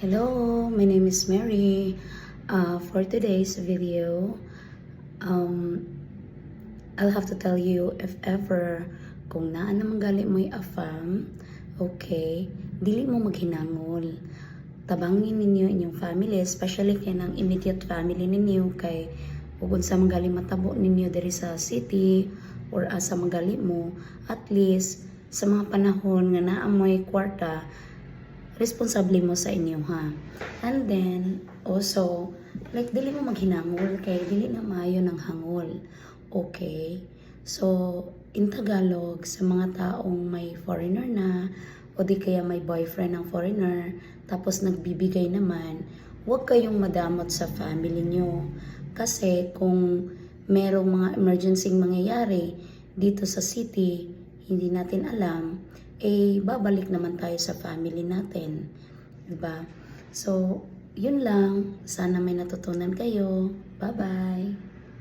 Hello, my name is Mary. For today's video, um, I'll have to tell you if ever kung naa naman gali mo'y afam, okay, dili mo maghinangol. Tabangin ninyo inyong family, especially kay ng immediate family ninyo kay ug unsa magali matabo ninyo diri sa city or asa magali mo, at least sa mga panahon nga naa mo'y kwarta, responsable mo sa inyo ha. And then, also, like, dili mo maghinangol kay dili na maayo ng hangol. Okay? So, in Tagalog, sa mga taong may foreigner na, o di kaya may boyfriend ng foreigner, tapos nagbibigay naman, huwag kayong madamot sa family nyo. Kasi kung merong mga emergency mangyayari dito sa city, hindi natin alam, babalik naman tayo sa family natin. Diba? So, yun lang. Sana may natutunan kayo. Bye-bye!